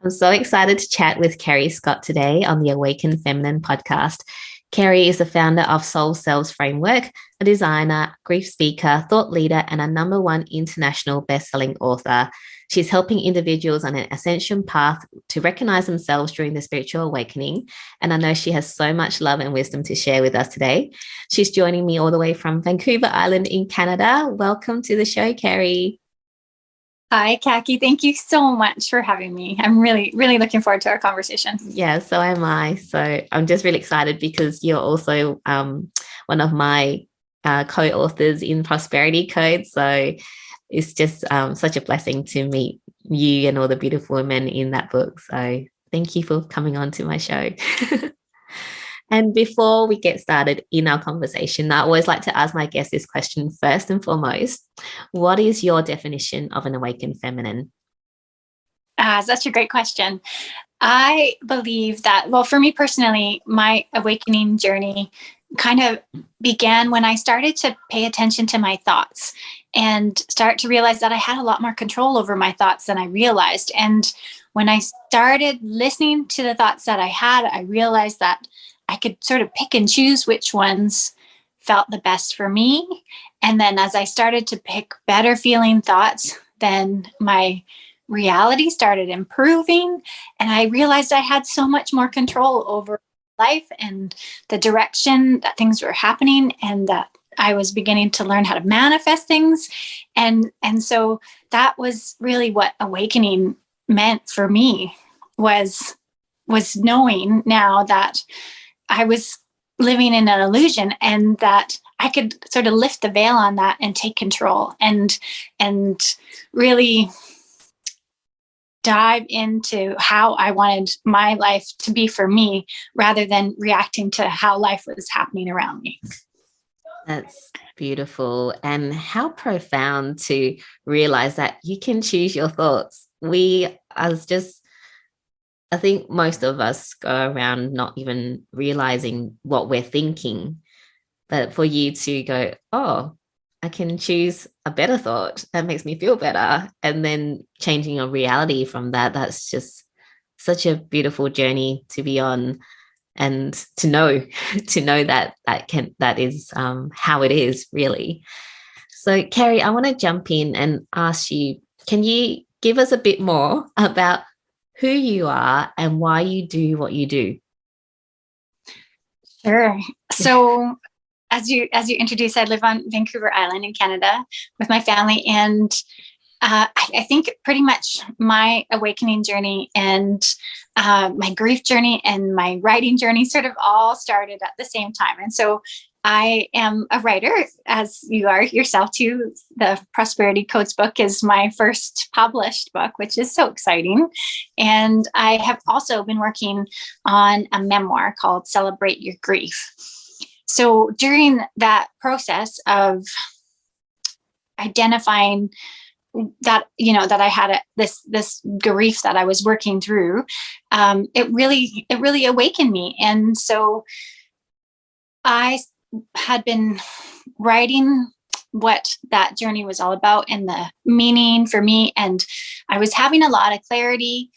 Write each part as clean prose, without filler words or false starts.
I'm so excited to chat with Kerri Scott today on the Awaken Feminine podcast. Kerri is the founder of Soul Selves Framework, a designer, grief speaker, thought leader, and a #1 international best-selling author. She's helping individuals on an ascension path to recognize themselves during the spiritual awakening. And I know she has so much love and wisdom to share with us today. She's joining me all the way from Vancouver Island in Canada. Welcome to the show, Kerri. Hi, Kaki. Thank you so much for having me. I'm really, really looking forward to our conversation. Yeah, so am I. So I'm just really excited because you're also one of my co-authors in Prosperity Code. So it's just such a blessing to meet you and all the beautiful women in that book. So thank you for coming on to my show. And before we get started in our conversation, I always like to ask my guests this question first and foremost. What is your definition of an awakened feminine? Such a great question. I believe that, well, for me personally, my awakening journey kind of began when I started to pay attention to my thoughts and start to realize that I had a lot more control over my thoughts than I realized. And when I started listening to the thoughts that I had, I realized that I could sort of pick and choose which ones felt the best for me. And then as I started to pick better feeling thoughts, then my reality started improving. And I realized I had so much more control over life and the direction that things were happening, and that I was beginning to learn how to manifest things. And so that was really what awakening meant for me, was knowing now that I was living in an illusion, and that I could sort of lift the veil on that and take control and really dive into how I wanted my life to be for me, rather than reacting to how life was happening around me. That's beautiful. And how profound to realize that you can choose your thoughts. I think most of us go around not even realizing what we're thinking. But for you to go, oh, I can choose a better thought that makes me feel better. And then changing your reality from that, that's just such a beautiful journey to be on, and to know that is how it is really. So Kerri, I want to jump in and ask you, can you give us a bit more about who you are and why you do what you do? Sure. So as you introduced, I live on Vancouver Island in Canada with my family. And I think pretty much my awakening journey and my grief journey and my writing journey sort of all started at the same time. And so I am a writer, as you are yourself too. The Prosperity Codes book is my first published book, which is so exciting. And I have also been working on a memoir called Celebrate Your Grief. So during that process of identifying that, that I had this grief that I was working through, it really awakened me. And so I had been writing what that journey was all about and the meaning for me. And I was having a lot of clarity,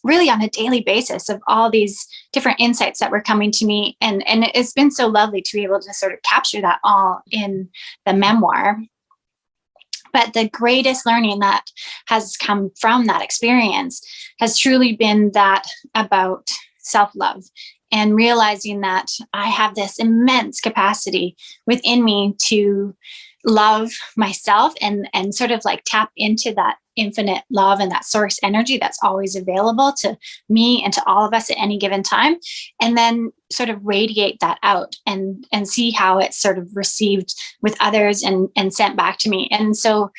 really on a daily basis, of all these different insights that were coming to me. And it's been so lovely to be able to sort of capture that all in the memoir. But the greatest learning that has come from that experience has truly been that about self-love, and realizing that I have this immense capacity within me to love myself and sort of like tap into that infinite love and that source energy that's always available to me and to all of us at any given time, and then sort of radiate that out and see how it's sort of received with others and sent back to me. And so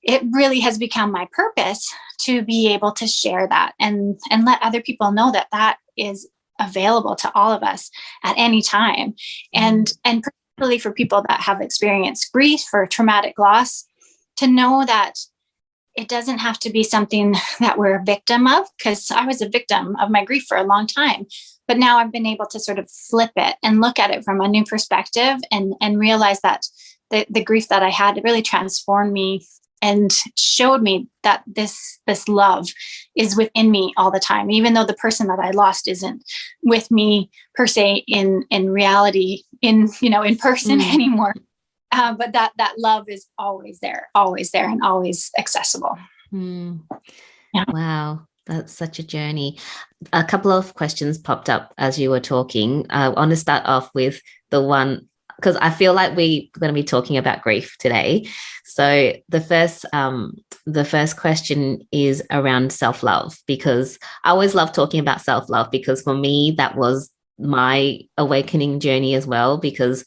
it really has become my purpose to be able to share that and let other people know that that is available to all of us at any time. And particularly for people that have experienced grief or traumatic loss, to know that it doesn't have to be something that we're a victim of, because I was a victim of my grief for a long time. But now I've been able to sort of flip it and look at it from a new perspective and realize that the grief that I had, it really transformed me showed me that this love is within me all the time, even though the person that I lost isn't with me per se in reality, in person anymore. But that love is always there, and always accessible. Yeah. Wow, that's such a journey. A couple of questions popped up as you were talking. I want to start off with the one, because I feel like we're going to be talking about grief today. So the first question is around self-love, because I always love talking about self-love, because for me, that was my awakening journey as well, because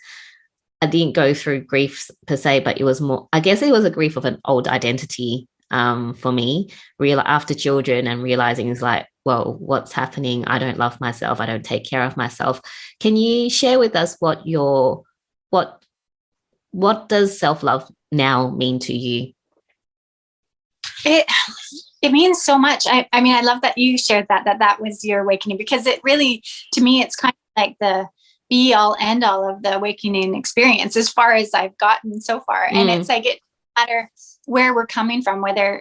I didn't go through grief per se, but it was more, I guess it was a grief of an old identity for me, after children, and realizing is like, well, what's happening? I don't love myself. I don't take care of myself. Can you share with us what does self-love now mean to you? It means so much. I mean, I love that you shared that was your awakening, because it really, to me, it's kind of like the be all end all of the awakening experience as far as I've gotten so far. And it's like, it doesn't matter where we're coming from, whether,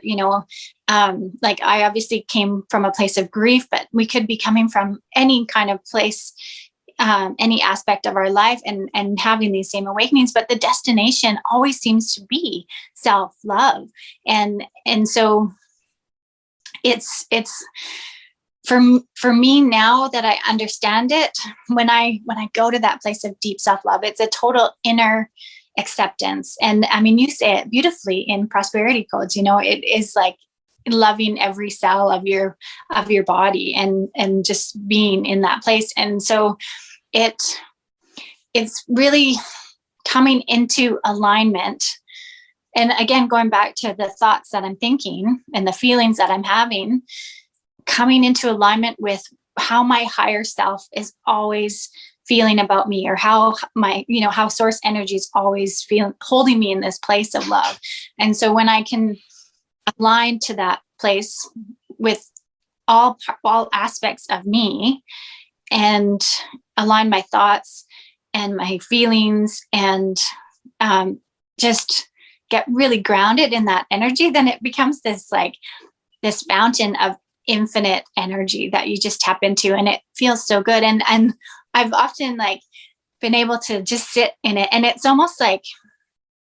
like I obviously came from a place of grief, but we could be coming from any kind of place, any aspect of our life, and having these same awakenings, but the destination always seems to be self-love. And so it's for me, now that I understand it, when I go to that place of deep self-love, it's a total inner acceptance. And I mean, you say it beautifully in Prosperity Codes, it is like loving every cell of your body, and just being in that place. And so it's really coming into alignment. And again, going back to the thoughts that I'm thinking and the feelings that I'm having, coming into alignment with how my higher self is always feeling about me, or how my, how source energy is always holding me in this place of love. And so when I can align to that place with all aspects of me, and align my thoughts and my feelings, and just get really grounded in that energy, then it becomes this fountain of infinite energy that you just tap into, and it feels so good. And I've often been able to just sit in it, and it's almost like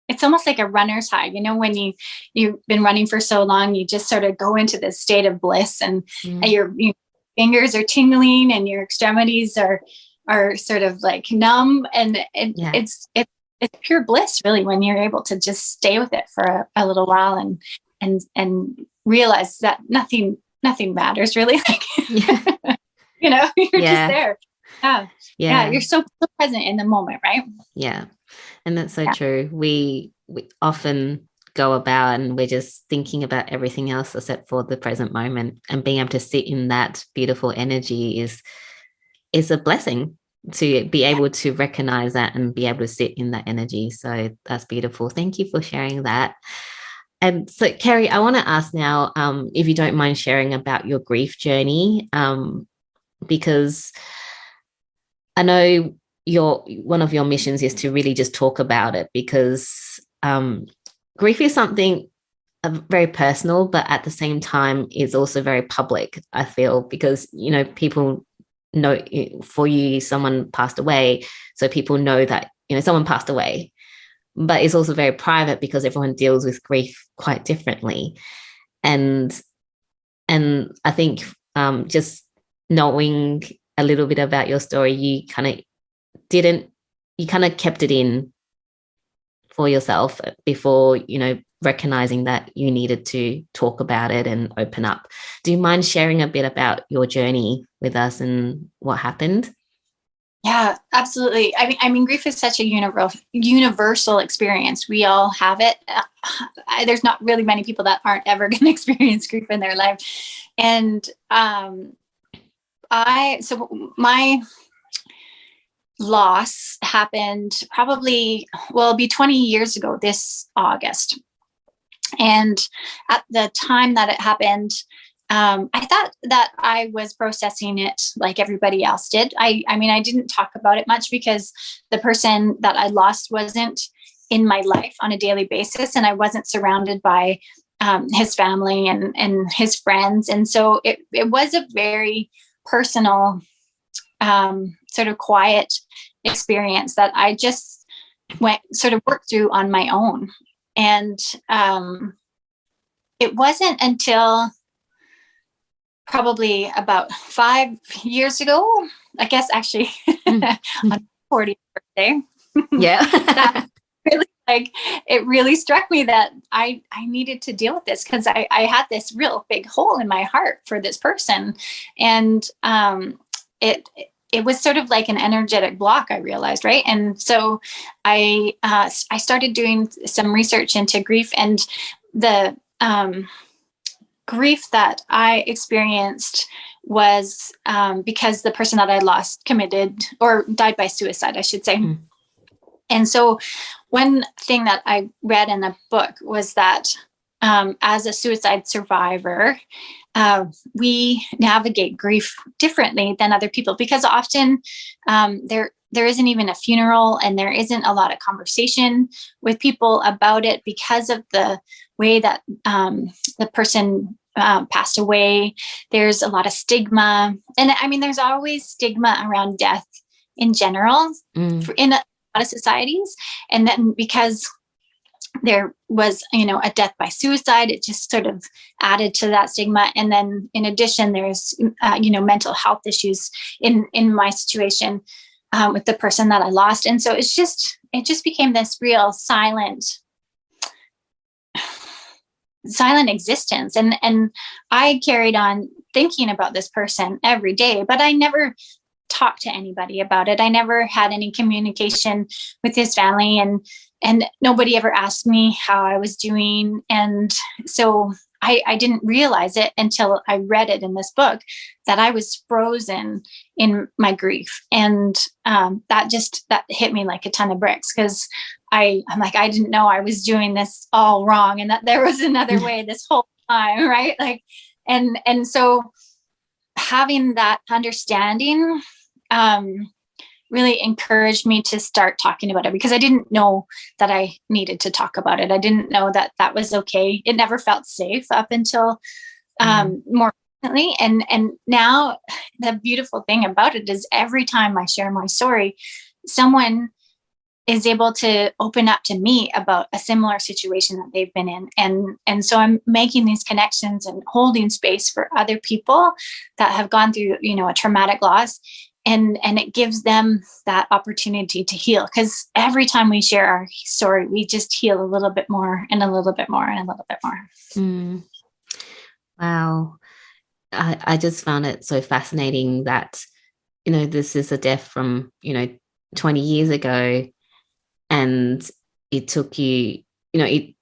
a runner's high. When you've been running for so long, you just sort of go into this state of bliss, and your fingers are tingling, and your extremities are sort of numb, and it's pure bliss, really, when you're able to just stay with it for a little while, and realize that nothing matters, really. You're just there. Yeah, you're so present in the moment, right? Yeah, and that's so true. We often go about and we're just thinking about everything else except for the present moment, and being able to sit in that beautiful energy is a blessing, to be able to recognize that and be able to sit in that energy. So that's beautiful. Thank you for sharing that. And so, Kerri, I want to ask now, if you don't mind sharing about your grief journey, because I know one of your missions is to really just talk about it, because grief is something very personal, but at the same time is also very public, I feel, because, people know, for you, someone passed away. So people know that, someone passed away, but it's also very private because everyone deals with grief quite differently. And I think just knowing a little bit about your story, you kind of kept it in for yourself before, recognizing that you needed to talk about it and open up. Do you mind sharing a bit about your journey with us and what happened? Yeah, absolutely. I mean, grief is such a universal experience. We all have it. There's not really many people that aren't ever going to experience grief in their life. And so my loss happened probably, it'll be 20 years ago this August. And at the time that it happened, I thought that I was processing it like everybody else did. I mean, I didn't talk about it much because the person that I lost wasn't in my life on a daily basis, and I wasn't surrounded by his family and his friends. And so it was a very personal, sort of quiet experience that I just worked through on my own. And it wasn't until probably about 5 years ago, I guess, actually, on my 40th birthday. Yeah. That really, it really struck me that I needed to deal with this, because I had this real big hole in my heart for this person. And it was sort of like an energetic block, I realized, right? And so I started doing some research into grief, and the grief that I experienced was because the person that I lost committed or died by suicide, I should say. And so one thing that I read in a book was that as a suicide survivor, we navigate grief differently than other people, because often there isn't even a funeral, and there isn't a lot of conversation with people about it because of the way that the person passed away. There's a lot of stigma, and I mean, there's always stigma around death in general in a lot of societies. And then because there was, a death by suicide, it just sort of added to that stigma. And then in addition, there's, mental health issues in my situation with the person that I lost. And so it just became this real silent existence. And I carried on thinking about this person every day, but I never talked to anybody about it. I never had any communication with his family, and nobody ever asked me how I was doing. And so I didn't realize it until I read it in this book, that I was frozen in my grief. And that hit me like a ton of bricks, because I'm like, I didn't know I was doing this all wrong, and that there was another way this whole time, right? And so having that understanding really encouraged me to start talking about it, because I didn't know that I needed to talk about it. I didn't know that that was okay. It never felt safe up until more recently. And now the beautiful thing about it is every time I share my story, someone is able to open up to me about a similar situation that they've been in. And so I'm making these connections and holding space for other people that have gone through, a traumatic loss. And it gives them that opportunity to heal, because every time we share our story, we just heal a little bit more and a little bit more and a little bit more. Wow. I just found it so fascinating that, this is a death from, 20 years ago, and it took you, it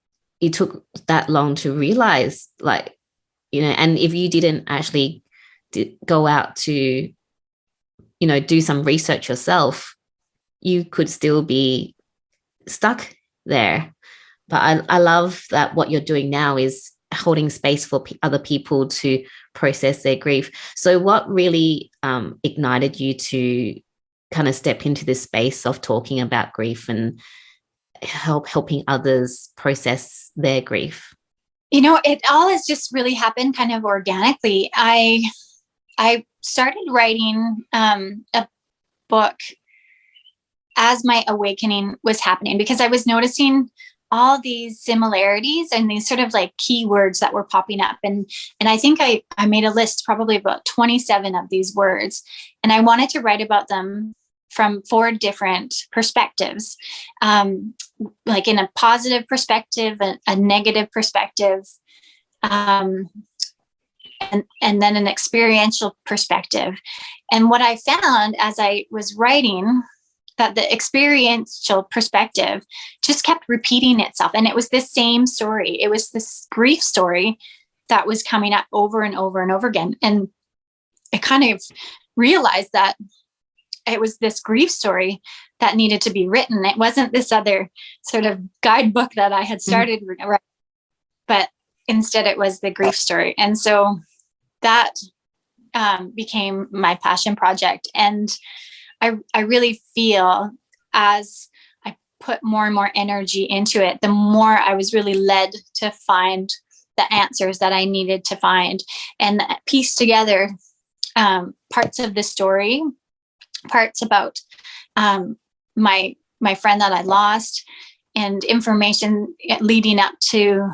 took that long to realize, and if you didn't actually go out to, do some research yourself, you could still be stuck there. But I love that what you're doing now is holding space for other people to process their grief. So what really ignited you to kind of step into this space of talking about grief and helping others process their grief? It all has just really happened kind of organically. I started writing a book as my awakening was happening, because I was noticing all these similarities and these sort of like keywords that were popping up. And I think I made a list, probably about 27 of these words. And I wanted to write about them from 4 different perspectives, like in a positive perspective, a negative perspective, and then an experiential perspective. And what I found as I was writing, that the experiential perspective just kept repeating itself. And it was the same story. It was this grief story that was coming up over and over and over again. And I kind of realized that it was this grief story that needed to be written. It wasn't this other sort of guidebook that I had started, but instead it was the grief story. And so that became my passion project. And I really feel, as I put more and more energy into it, the more I was really led to find the answers that I needed to find and piece together parts of the story, parts about my friend that I lost, and information leading up to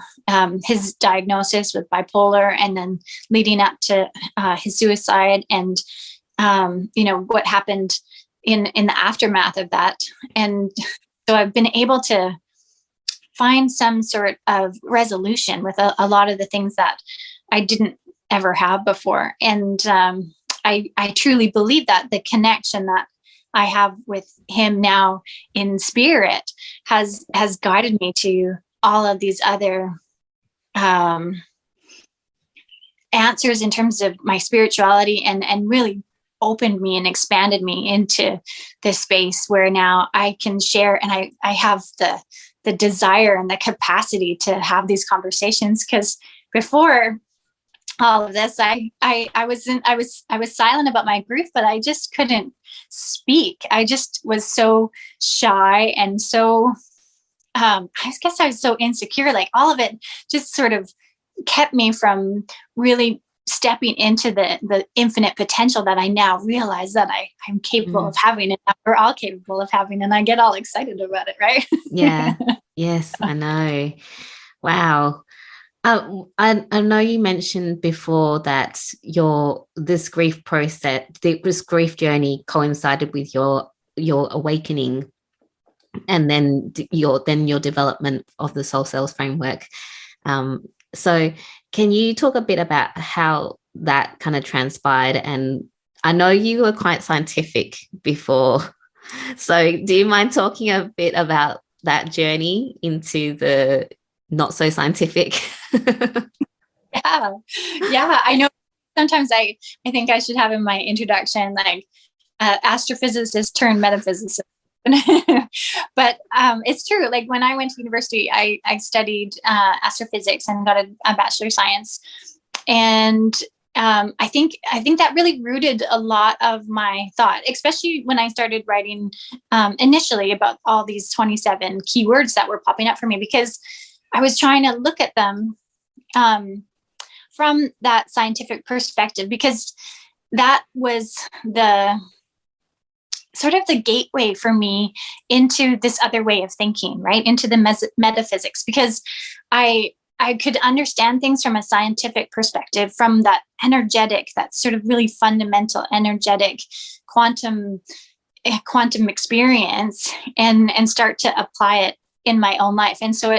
his diagnosis with bipolar, and then leading up to his suicide, and what happened in the aftermath of that. And so I've been able to find some sort of resolution with a lot of the things that I didn't ever have before. And I truly believe that the connection that I have with him now in spirit has guided me to all of these other answers in terms of my spirituality, and really opened me and expanded me into this space where now I can share, and I have the desire and the capacity to have these conversations. Because before all of this, I was silent about my grief, but I just couldn't speak. I just was so shy, and so I guess I was so insecure. Like, all of it just sort of kept me from really stepping into the infinite potential that I now realize that I'm capable of having, and that we're all capable of having, and I get all excited about it, right? Yeah. Yes, I know. Wow. I know you mentioned before that this grief process, this grief journey coincided with your awakening, and then your development of the Soul Selves Framework. So can you talk a bit about how that kind of transpired? And I know you were quite scientific before, so do you mind talking a bit about that journey into the not so scientific? Yeah, I know. Sometimes I think I should have in my introduction, like, astrophysicist turned metaphysicist. But it's true. Like, when I went to university, I studied astrophysics and got a Bachelor of Science. And I think that really rooted a lot of my thought, especially when I started writing initially about all these 27 keywords that were popping up for me, because I was trying to look at them from that scientific perspective, because that was the sort of the gateway for me into this other way of thinking, right? Into the metaphysics, because I could understand things from a scientific perspective, from that energetic, that sort of really fundamental energetic quantum experience, and start to apply it in my own life. And so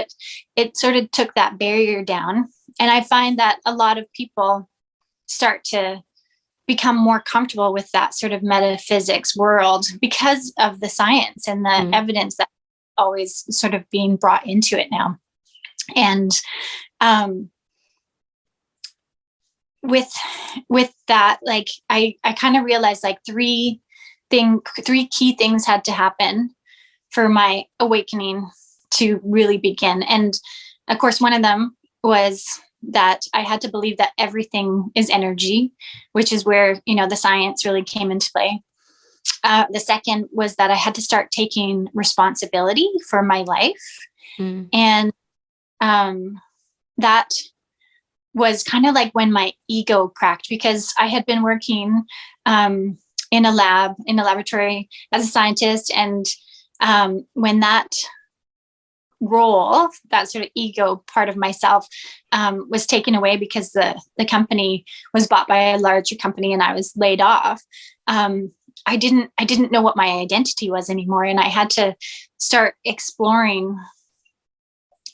it sort of took that barrier down. And I find that a lot of people start to become more comfortable with that sort of metaphysics world because of the science and the evidence that's always sort of being brought into it now. And with that, like, I kind of realized, like, three key things had to happen for my awakening to really begin. And of course, one of them was that I had to believe that everything is energy, which is where, the science really came into play. The second was that I had to start taking responsibility for my life. And that was kind of like when my ego cracked, because I had been working in a laboratory as a scientist. And when that role, that sort of ego part of myself, was taken away because the company was bought by a larger company and I was laid off, I didn't know what my identity was anymore. And I had to start exploring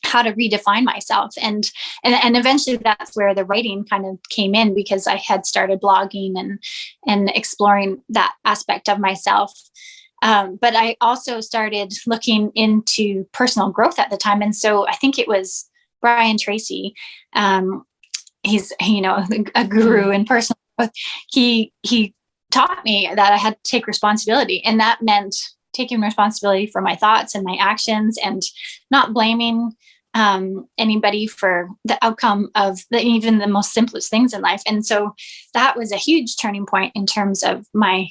how to redefine myself. And eventually that's where the writing kind of came in, because I had started blogging and exploring that aspect of myself. But I also started looking into personal growth at the time. And so I think it was Brian Tracy. He's, a guru in personal growth. He taught me that I had to take responsibility. And that meant taking responsibility for my thoughts and my actions, and not blaming anybody for the outcome of even the most simplest things in life. And so that was a huge turning point in terms of my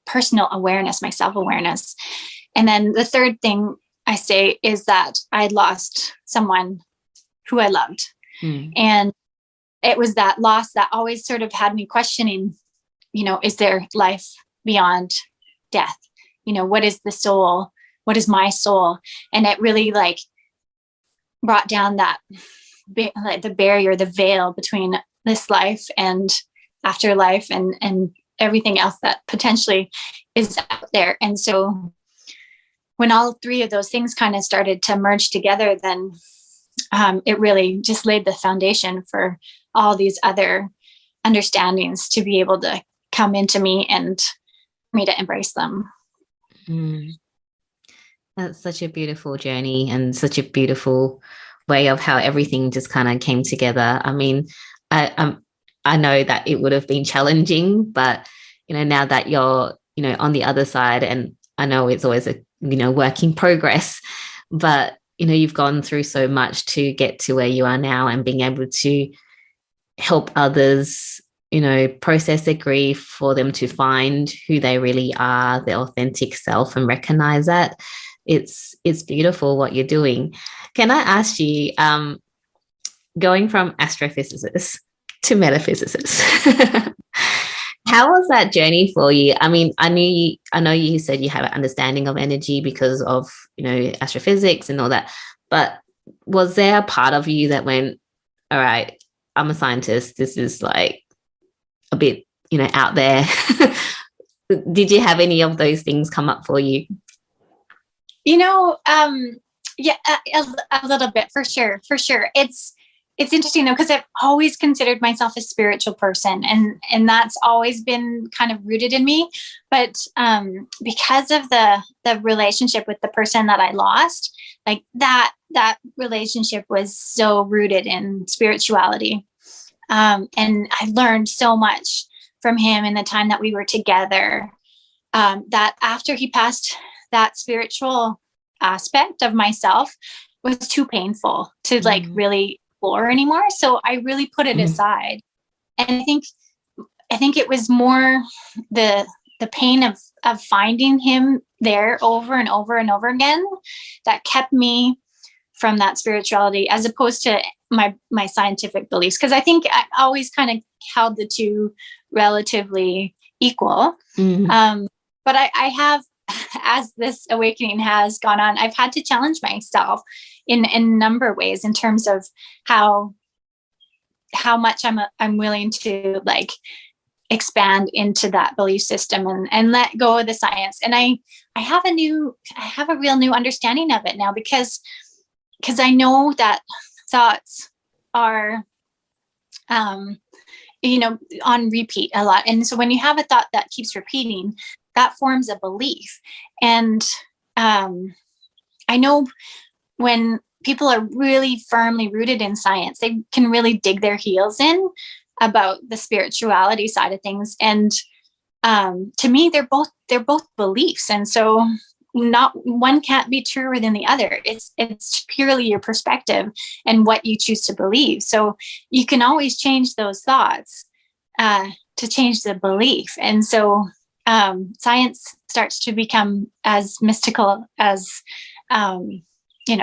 personal awareness, my self-awareness. And then the third thing I say is that I lost someone who I loved. And it was that loss that always sort of had me questioning, is there life beyond death? What is the soul? What is my soul? And it really like brought down that the barrier, the veil between this life and afterlife and everything else that potentially is out there. And so when all three of those things kind of started to merge together, then it really just laid the foundation for all these other understandings to be able to come into me and me to embrace them. That's such a beautiful journey and such a beautiful way of how everything just kind of came together. I mean, I know that it would have been challenging, but now that you're on the other side, and I know it's always a work in progress, but you've gone through so much to get to where you are now, and being able to help others process their grief, for them to find who they really are, their authentic self, and recognize that. It's beautiful what you're doing. Can I ask you, going from astrophysicist to metaphysicist, how was that journey for you? I mean, I know you said you have an understanding of energy because of astrophysics and all that, but was there a part of you that went, all right, I'm a scientist, this is like a bit out there? Did you have any of those things come up for you? Yeah, a little bit, for sure. It's interesting though, because I've always considered myself a spiritual person, and that's always been kind of rooted in me. But because of the relationship with the person that I lost, like that relationship was so rooted in spirituality, and I learned so much from him in the time that we were together. That after he passed, that spiritual aspect of myself was too painful to like really explore anymore. So I really put it aside. And I think it was more the pain of finding him there over and over and over again that kept me from that spirituality, as opposed to my scientific beliefs. Because I think I always kind of held the two relatively equal. But I have, as this awakening has gone on, I've had to challenge myself in a number of ways, in terms of how much I'm willing to like expand into that belief system and let go of the science. And I have a real new understanding of it now, because I know that thoughts are on repeat a lot. And so when you have a thought that keeps repeating, that forms a belief. And I know when people are really firmly rooted in science, they can really dig their heels in about the spirituality side of things. And to me, they're both beliefs. And so not one can't be truer than the other. It's purely your perspective and what you choose to believe. So you can always change those thoughts to change the belief. And so science starts to become as mystical as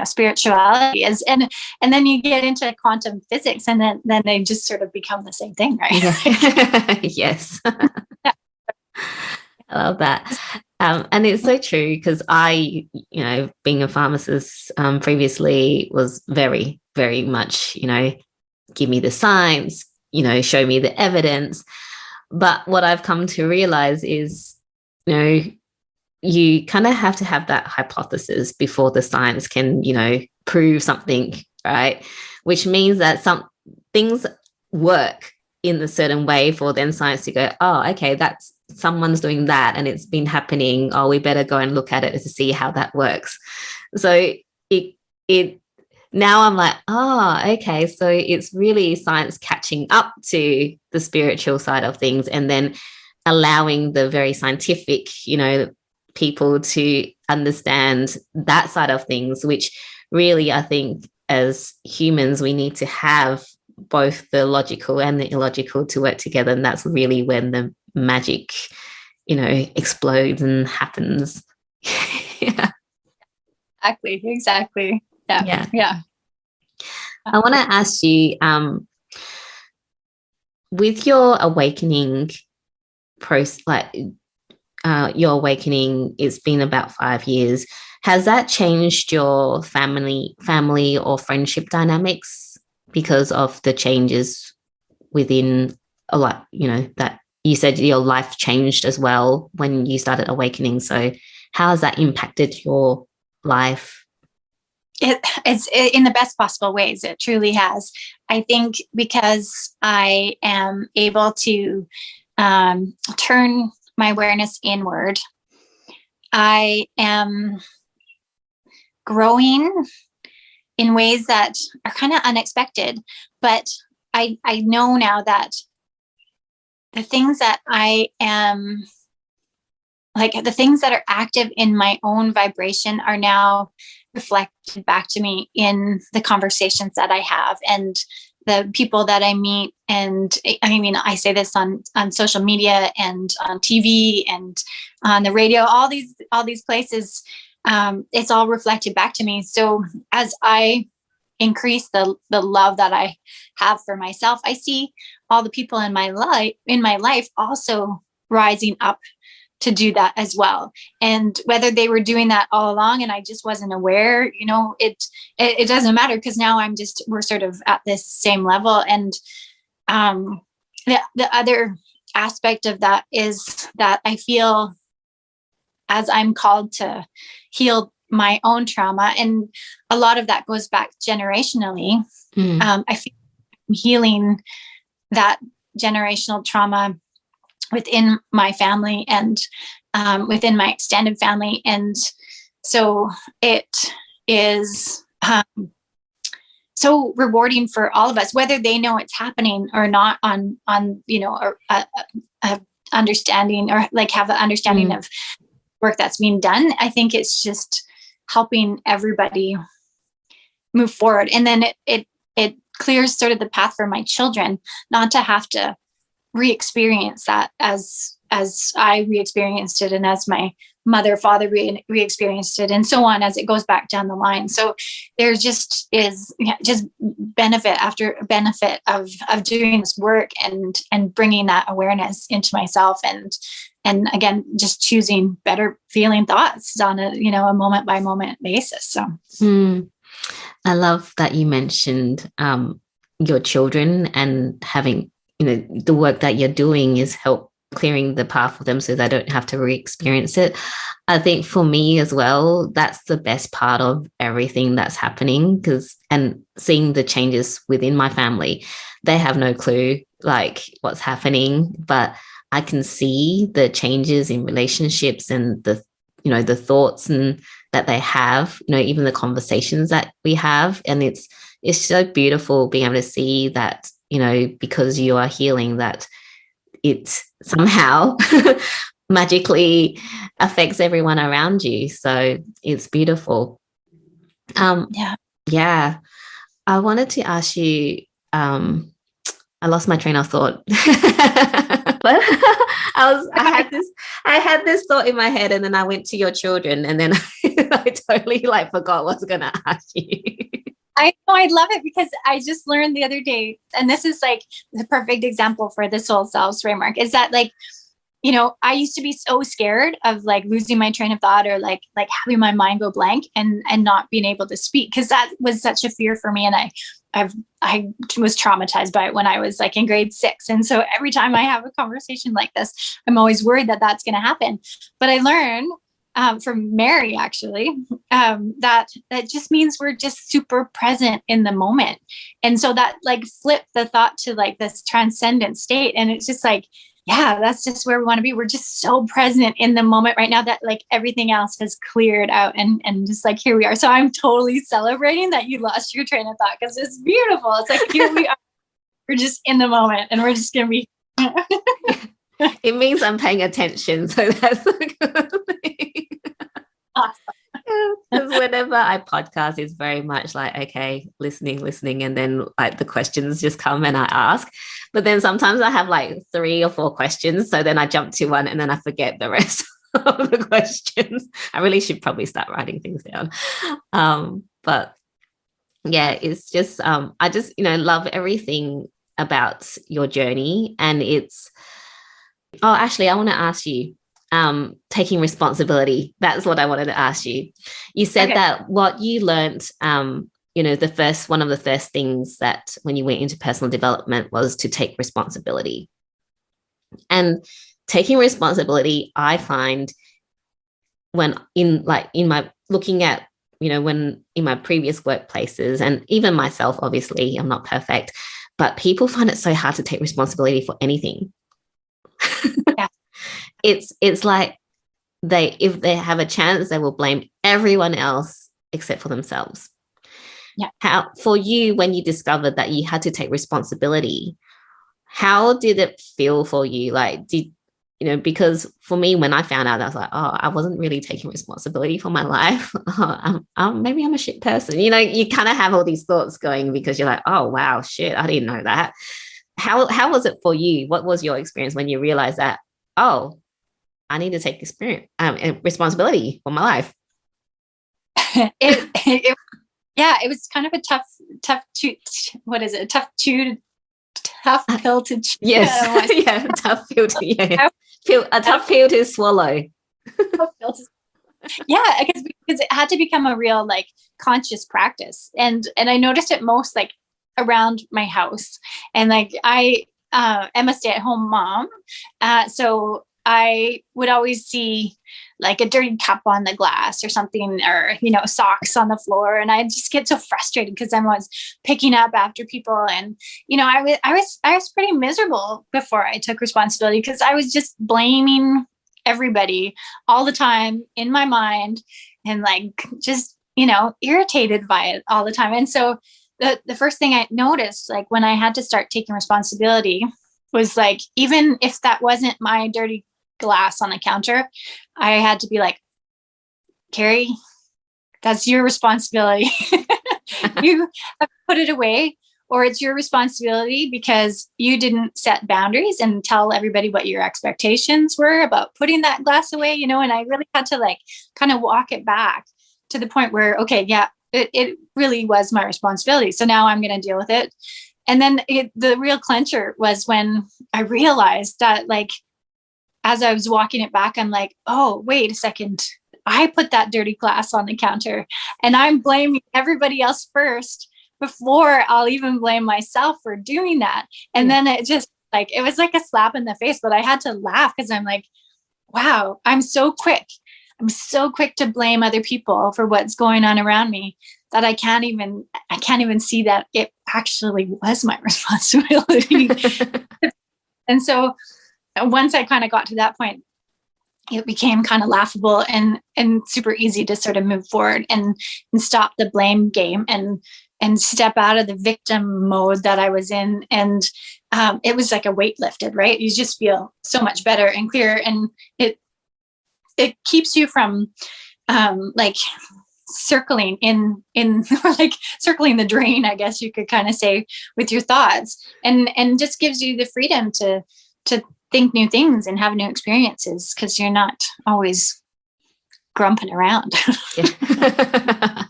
spirituality is, and then you get into quantum physics, and then they just sort of become the same thing, right? Yes. I love that. And it's so true, because I, being a pharmacist previously, was very, very much, give me the science, show me the evidence. But what I've come to realize is, you kind of have to have that hypothesis before the science can, prove something, right? Which means that some things work in a certain way for then science to go, oh, okay, that's someone's doing that and it's been happening. Oh, we better go and look at it to see how that works. So it now I'm like, oh, okay, so it's really science catching up to the spiritual side of things, and then allowing the very scientific, people to understand that side of things, which really, I think, as humans, we need to have both the logical and the illogical to work together. And that's really when the magic, explodes and happens. Exactly. Yeah. Yeah. I want to ask you, with your awakening process, like your awakening, it's been about 5 years. Has that changed your family or friendship dynamics because of the changes within a lot, that you said your life changed as well when you started awakening. So how has that impacted your life? It's in the best possible ways. It truly has. I think because I am able to turn my awareness inward, I am growing in ways that are kind of unexpected. But I know now that the things that I am, like the things that are active in my own vibration, are now reflected back to me in the conversations that I have and the people that I meet. And I mean, I say this on social media and on TV and on the radio, all these places. It's all reflected back to me. So as I increase the love that I have for myself, I see all the people in my life also rising up to do that as well. And whether they were doing that all along and I just wasn't aware, it doesn't matter, because now we're sort of at this same level. And the other aspect of that is that I feel, as I'm called to heal my own trauma, and a lot of that goes back generationally. I feel I'm healing that generational trauma within my family and within my extended family. And so it is so rewarding for all of us, whether they know it's happening or not, on understanding, or like have an understanding of work that's being done. I think it's just helping everybody move forward. And then it clears sort of the path for my children not to have to re-experience that as I re-experienced it, and as my father re-experienced it, and so on, as it goes back down the line. So there just is just benefit after benefit of doing this work and bringing that awareness into myself, and again, just choosing better feeling thoughts on a moment by moment basis. So I love that you mentioned your children, and having the work that you're doing is help clearing the path for them so they don't have to re-experience it. I think for me as well, that's the best part of everything that's happening, and seeing the changes within my family. They have no clue like what's happening, but I can see the changes in relationships and the thoughts and that they have, even the conversations that we have. And it's so beautiful being able to see that, because you are healing, that it somehow magically affects everyone around you. So it's beautiful. Yeah. I wanted to ask you, I lost my train of thought. But I had this thought in my head, and then I went to your children, and then I totally forgot what I was going to ask you. I know, I love it, because I just learned the other day, and this is the perfect example for the Soul Selves Framework, is that I used to be so scared of losing my train of thought, or having my mind go blank and not being able to speak, because that was such a fear for me. And I was traumatized by it when I was in grade 6. And so every time I have a conversation like this, I'm always worried that that's going to happen. But I learned from Mary, actually, that just means we're just super present in the moment. And so that flipped the thought to this transcendent state. And it's just yeah, that's just where we want to be. We're just so present in the moment right now that everything else has cleared out, and just here we are. So I'm totally celebrating that you lost your train of thought, because it's beautiful. It's here we are. We're just in the moment, and we're just going to be. It means I'm paying attention. So that's a good thing. Awesome. Because whenever I podcast, it's very much okay, listening, and then the questions just come and I ask. But then sometimes I have 3 or 4 questions, so then I jump to one and then I forget the rest. of the questions. I really should probably start writing things down. But yeah, it's just I just, love everything about your journey. And it's actually, I want to ask you, taking responsibility. That's what I wanted to ask you. You said that what you learned, one of the first things that when you went into personal development was to take responsibility. And taking responsibility, I find when in my looking at, when in my previous workplaces, and even myself, obviously I'm not perfect, but people find it so hard to take responsibility for anything. Yeah. It's like if they have a chance, they will blame everyone else except for themselves. Yeah. How, for you, when you discovered that you had to take responsibility, how did it feel for you? Like, because for me, when I found out, I was like, I wasn't really taking responsibility for my life. Maybe I'm a shit person. You kind of have all these thoughts going because you're like, oh, wow, shit, I didn't know that. How was it for you? What was your experience when you realized that, I need to take responsibility for my life? It was kind of a tough pill to chew. Yes. Yeah, tough pill to, a tough pill to swallow. Yeah, because it had to become a real conscious practice, and I noticed it most around my house, and I am a stay-at-home mom, so I would always see a dirty cup on the glass or something, or socks on the floor, and I just get so frustrated because I was picking up after people, and I was pretty miserable before I took responsibility because I was just blaming everybody all the time in my mind, and just irritated by it all the time. And so the first thing I noticed, when I had to start taking responsibility, was even if that wasn't my dirty glass on the counter, I had to be like, Kerri, that's your responsibility. You have to put it away, or it's your responsibility because you didn't set boundaries and tell everybody what your expectations were about putting that glass away, and I really had to kind of walk it back to the point where, okay, yeah, it really was my responsibility. So now I'm going to deal with it. And then the real clincher was when I realized that, as I was walking it back, I'm like, oh, wait a second. I put that dirty glass on the counter, and I'm blaming everybody else first before I'll even blame myself for doing that. And then it just it was like a slap in the face, but I had to laugh because I'm like, wow, I'm so quick to blame other people for what's going on around me that I can't even see that it actually was my responsibility. And so once I kind of got to that point, it became kind of laughable and super easy to sort of move forward and stop the blame game and step out of the victim mode that I was in. And it was like a weight lifted, right? You just feel so much better and clearer. And it keeps you from circling in or circling the drain, I guess you could kind of say, with your thoughts, and just gives you the freedom to think new things and have new experiences because you're not always grumping around.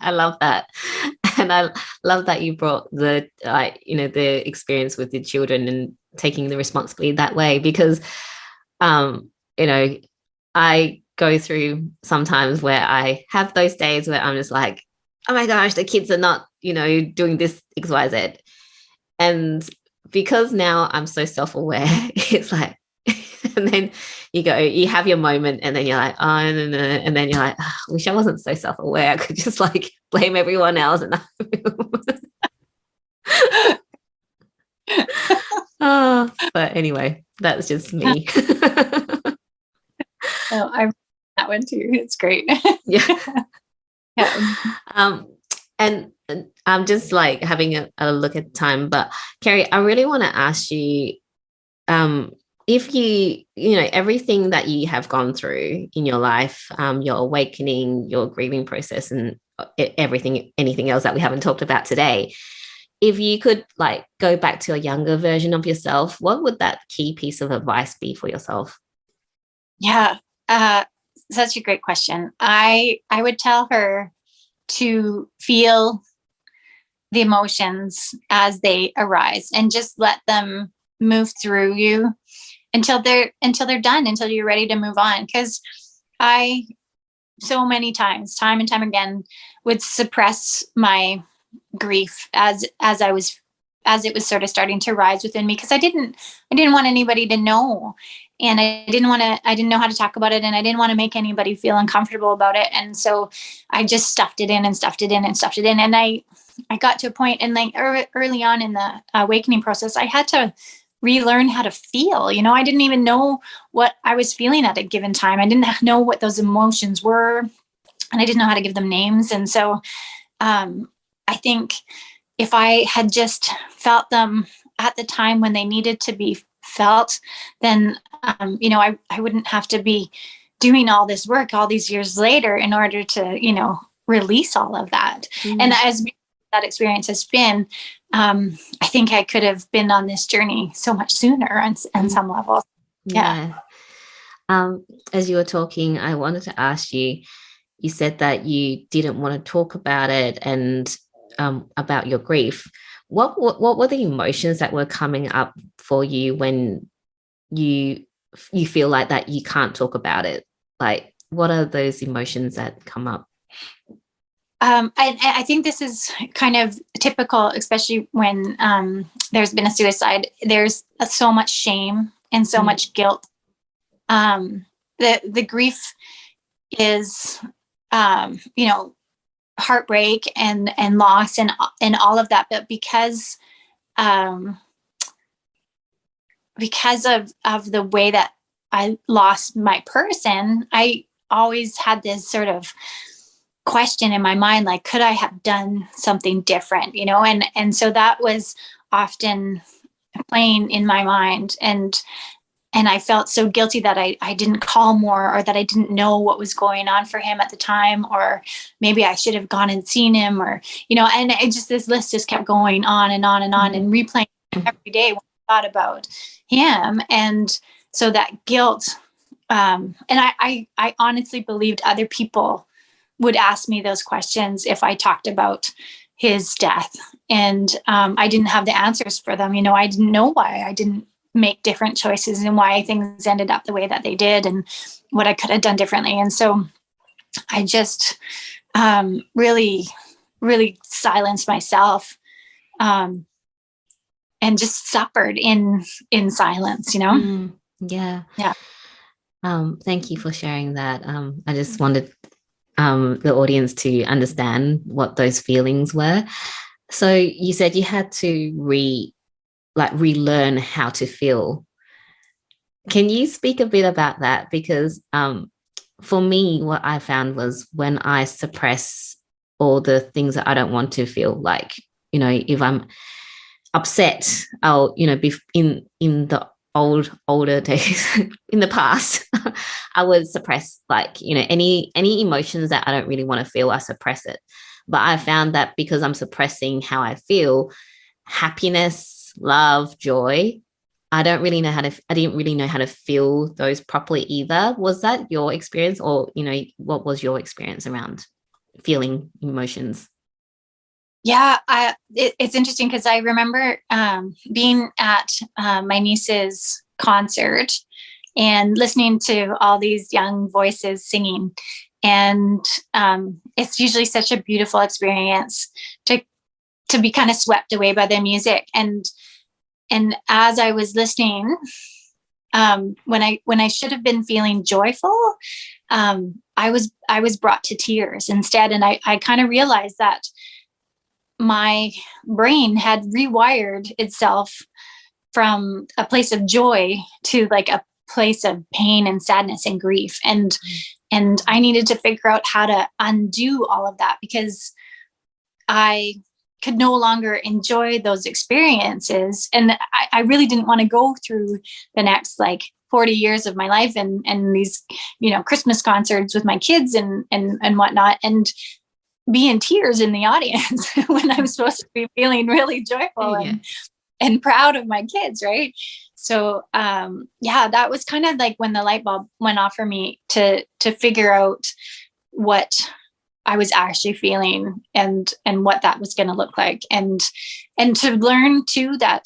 I love that. And I love that you brought the experience with your children and taking the responsibility that way, because I go through sometimes where I have those days where I'm just like, oh my gosh, the kids are not doing this XYZ, and because now I'm so self-aware, it's like, and then you have your moment, and then you're like, oh no, and then you're like, I wish I wasn't so self-aware. I could just blame everyone else. And but anyway, that's just me. Oh, I that one too. It's great. Yeah. Yeah. And I'm just having a look at time, but Kerri, I really want to ask you, if everything that you have gone through in your life, your awakening, your grieving process, and anything else that we haven't talked about today, if you could go back to a younger version of yourself, what would that key piece of advice be for yourself? Yeah. such a great question. I would tell her to feel the emotions as they arise and just let them move through you until they're done, until you're ready to move on. Because I so many times, time and time again, would suppress my grief as it was sort of starting to rise within me, because I didn't want anybody to know, and I didn't know how to talk about it, and I didn't want to make anybody feel uncomfortable about it. And so I just stuffed it in and stuffed it in and stuffed it in. And I got to a point, and like early on in the awakening process, I had to relearn how to feel. You know, I didn't even know what I was feeling at a given time. I didn't know what those emotions were, and I didn't know how to give them names. And so I think if I had just felt them at the time when they needed to be felt, then, I wouldn't have to be doing all this work all these years later in order to, release all of that. Mm-hmm. And as that experience has been, I think I could have been on this journey so much sooner on some level. Yeah. As you were talking, I wanted to ask you, you said that you didn't want to talk about it and about your grief. What were the emotions that were coming up for you when you feel like that you can't talk about it? Like, what are those emotions that come up? I think this is kind of typical, especially when there's been a suicide. There's so much shame and so much guilt. The grief is, heartbreak and loss and all of that. But because of the way that I lost my person, I always had this sort of question in my mind, like, could I have done something different? And so that was often playing in my mind, and I felt so guilty that I didn't call more, or that I didn't know what was going on for him at the time, or maybe I should have gone and seen him, or and it just, this list just kept going on and on and on, and replaying every day when I thought about him. And so that guilt, and I honestly believed other people would ask me those questions if I talked about his death, and I didn't have the answers for them. I didn't know why I didn't make different choices and why things ended up the way that they did, and what I could have done differently. And so I just really, really silenced myself, and just suffered in silence, Yeah. Yeah. Thank you for sharing that. I just wanted the audience to understand what those feelings were. So you said you had to relearn how to feel. Can you speak a bit about that? Because for me, what I found was when I suppress all the things that I don't want to feel, like, if I'm upset, I'll, be in the older days, in the past, I would suppress, like, any emotions that I don't really want to feel, I suppress it. But I found that because I'm suppressing how I feel, happiness, love, joy, I didn't really know how to feel those properly either. Was that your experience, or, what was your experience around feeling emotions? Yeah, it's interesting because I remember being at my niece's concert and listening to all these young voices singing. And it's usually such a beautiful experience to be kind of swept away by the music. And as I was listening, when I should have been feeling joyful, I was brought to tears instead. And I kind of realized that my brain had rewired itself from a place of joy to like a place of pain and sadness and grief. And I needed to figure out how to undo all of that, because I could no longer enjoy those experiences. And I really didn't want to go through the next 40 years of my life and these, Christmas concerts with my kids and whatnot, and be in tears in the audience when I'm supposed to be feeling really joyful and proud of my kids. Right. So yeah, that was kind of like when the light bulb went off for me to figure out what I was actually feeling and what that was going to look like, and to learn too that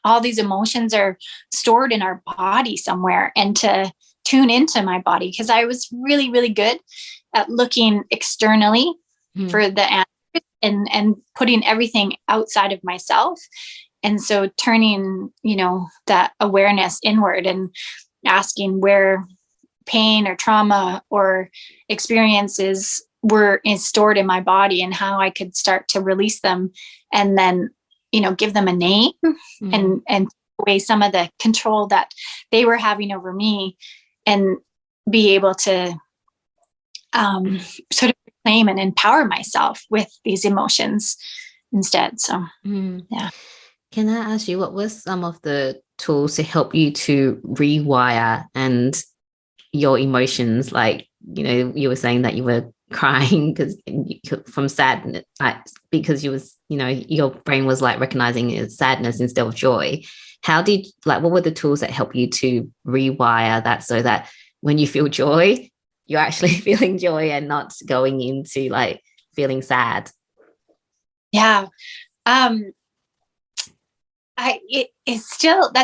all these emotions are stored in our body somewhere, and to tune into my body, because I was really, really good at looking externally for the answers and putting everything outside of myself. And so turning, that awareness inward and asking where pain or trauma or experiences were stored in my body, and how I could start to release them, and then, give them a name and take away some of the control that they were having over me, and be able to sort of reclaim and empower myself with these emotions instead. So, yeah. Can I ask you, what were some of the tools to help you to rewire and your emotions? Like, you were saying that you were crying because from sadness, like, because you was, your brain was like recognizing it as sadness instead of joy. What were the tools that help you to rewire that, so that when you feel joy, you're actually feeling joy and not going into like feeling sad? Yeah. That's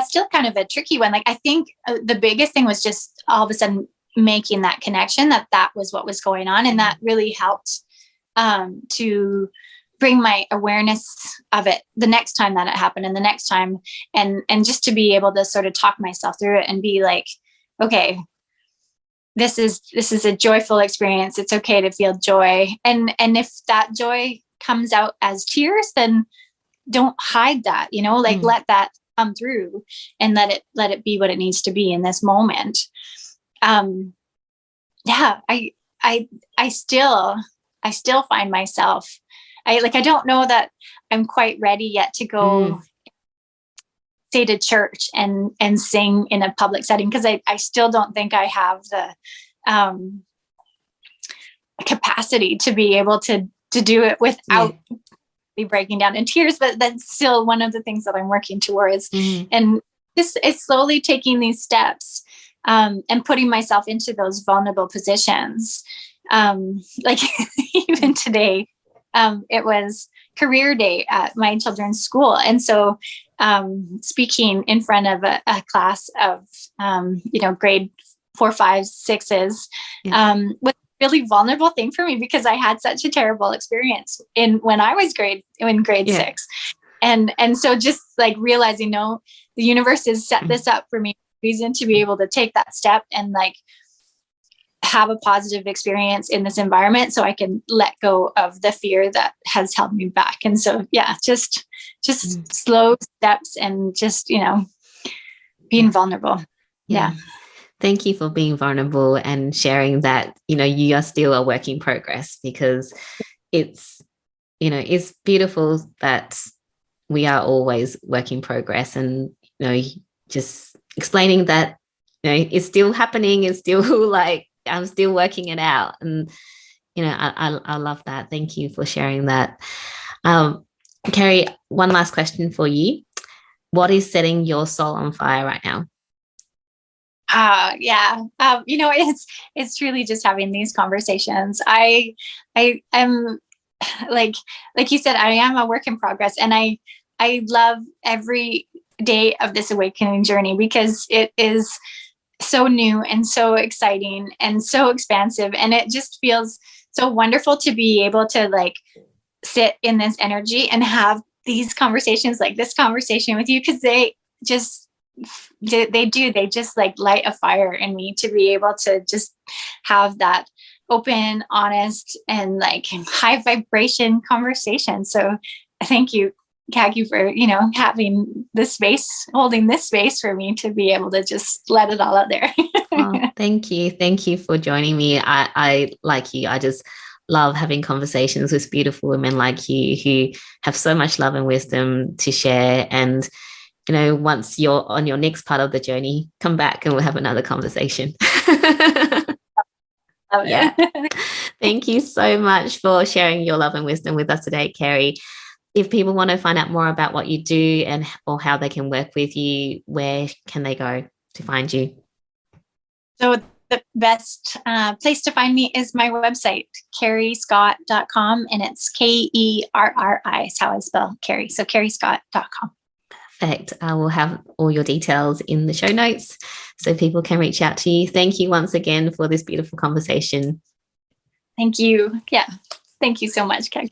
still kind of a tricky one. Like, I think the biggest thing was just all of a sudden making that connection that was what was going on. And that really helped to bring my awareness of it the next time that it happened, and the next time, and just to be able to sort of talk myself through it and be like, okay, this is a joyful experience. It's okay to feel joy. And if that joy comes out as tears, then don't hide that, let that come through, and let it be what it needs to be in this moment. Yeah, I still find myself, I don't know that I'm quite ready yet to go say to church and sing in a public setting, because I still don't think I have the capacity to be able to do it without breaking down in tears. But that's still one of the things that I'm working towards. And this is slowly taking these steps and putting myself into those vulnerable positions. Like even today, it was career day at my children's school. And so speaking in front of a class of, grade 4, 5, 6s was a really vulnerable thing for me, because I had such a terrible experience when I was in grade 6. And so just like realizing, no, the universe has set this up for me, reason to be able to take that step and like have a positive experience in this environment, so I can let go of the fear that has held me back. And so, yeah, just slow steps, and just, being vulnerable. Yeah. Thank you for being vulnerable and sharing that, you are still a work in progress, because it's beautiful that we are always work in progress. And, just explaining that, it's still happening. It's still like, I'm still working it out. And, I love that. Thank you for sharing that. Kerri, one last question for you. What is setting your soul on fire right now? Yeah. It's truly just having these conversations. I am like you said, I am a work in progress, and I love every day of this awakening journey, because it is so new and so exciting and so expansive. And it just feels so wonderful to be able to like sit in this energy and have these conversations, like this conversation with you, because they just like light a fire in me to be able to just have that open, honest, and like high vibration conversation. So thank you, 𝐿𝐞𝐫𝐢, for, having this space, holding this space for me to be able to just let it all out there. Thank you. Thank you for joining me. I like you. I just love having conversations with beautiful women like you, who have so much love and wisdom to share. And, once you're on your next part of the journey, come back and we'll have another conversation. Yeah. Thank you so much for sharing your love and wisdom with us today, Kerri. if people want to find out more about what you do and or how they can work with you, where can they go to find you? So the best place to find me is my website, kerriscott.com, and it's Kerri is how I spell Kerri. So kerriscott.com. Perfect. I will have all your details in the show notes so people can reach out to you. Thank you once again for this beautiful conversation. Thank you. Yeah. Thank you so much, Kerri.